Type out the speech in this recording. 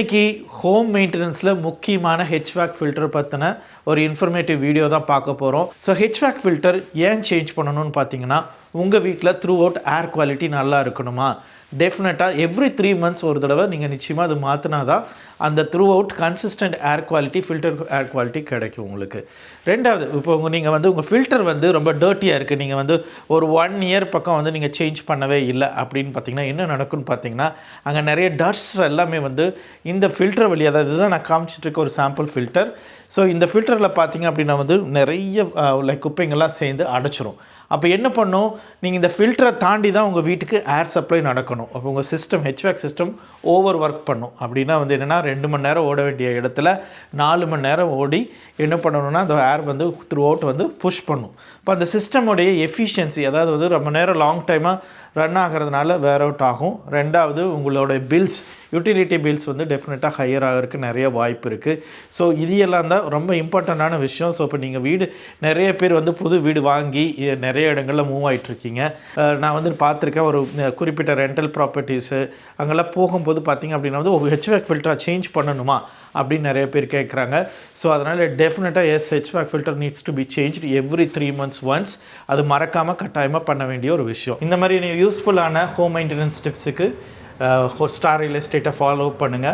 இன்னைக்கு ஹோம் மெயின்டெனன்ஸில் முக்கியமான HVAC filter பற்றின ஒரு இன்ஃபர்மேட்டிவ் வீடியோ தான் பார்க்க போகிறோம். ஸோ HVAC ஃபில்டர் ஏன் சேஞ்ச் பண்ணணும்னு பார்த்தீங்கன்னா, உங்கள் வீட்டில் த்ரூ அவுட் ஏர் குவாலிட்டி நல்லா இருக்கணுமா? டெஃபினட்டாக எவ்ரி 3 months ஒரு தடவை நீங்கள் நிச்சயமாக அது மாற்றினா தான் அந்த த்ரூ அவுட் கன்சிஸ்டன்ட் ஏர் குவாலிட்டி, ஃபில்டர் ஏர் குவாலிட்டி கிடைக்கும் உங்களுக்கு. ரெண்டாவது, இப்போ நீங்கள் உங்கள் ஃபில்டர் ரொம்ப டர்ட்டியாக இருக்குது, நீங்கள் ஒரு 1 year பக்கம் நீங்கள் சேஞ்ச் பண்ணவே இல்லை அப்படின்னு பார்த்தீங்கன்னா என்ன நடக்கும்னு பார்த்தீங்கன்னா, அங்கே நிறைய டஸ்ட் எல்லாமே இந்த ஃபில்டர் வழியாக, அதாவது இதுதான் நான் காமிச்சிட்டு இருக்க ஒரு சாம்பிள் ஃபில்டர். ஸோ இந்த ஃபில்டரில் பார்த்தீங்க அப்படின்னா நிறைய குப்பைங்கள்லாம் சேர்ந்து அடைச்சிரும். அப்போ என்ன பண்ணும், நீங்கள் இந்த ஃபில்டரை தாண்டி தான் உங்கள் வீட்டுக்கு ஏர் சப்ளை நடக்கணும். அப்போ உங்கள் system, HVAC system over work பண்ணும். அப்படின்னா என்னென்னா 2 மணி நேரம் ஓட வேண்டிய இடத்துல 4 மணி நேரம் ஓடி என்ன பண்ணணும்னா அந்த ஏர் த்ரூ அவுட் புஷ் பண்ணும். இப்போ அந்த சிஸ்டமுடைய எஃபிஷியன்சி, அதாவது ரொம்ப நேரம் லாங் டைமாக ரன் ஆகிறதுனால வேர் அவுட் ஆகும். ரெண்டாவது, உங்களோட பில்ஸ், யூட்டிலிட்டி பில்ஸ் டெஃபினட்டாக ஹையர் ஆகிறதுக்கு நிறைய வாய்ப்பு இருக்குது. ஸோ இது எல்லாம் தான் ரொம்ப இம்பார்ட்டண்ட்டான விஷயம். ஸோ இப்போ நீங்கள் வீடு, நிறைய பேர் புது வீடு வாங்கி நிறைய இடங்களில் மூவ் ஆகிட்டுருக்கீங்க. நான் பார்த்துருக்கேன், ஒரு குறிப்பிட்ட ரெண்டல் ப்ராப்பர்ட்டிஸு அங்கெல்லாம் போகும்போது பார்த்தீங்க அப்படின்னா ஒரு HVAC ஃபில்டரை சேஞ்ச் பண்ணணுமா அப்படின்னு நிறைய பேர் கேட்குறாங்க. ஸோ அதனால் டெஃபினட்டாக HVAC filter needs to be change every 3 months once. அது மறக்காமல் கட்டாயமாக பண்ண வேண்டிய ஒரு விஷயம். இந்த மாதிரி யூஸ்ஃபுல்லான ஹோம் மெயின்டெனன்ஸ் டிப்ஸுக்கு ஸ்டார் ரியல் எஸ்டேட்டை ஃபாலோ பண்ணுங்கள்.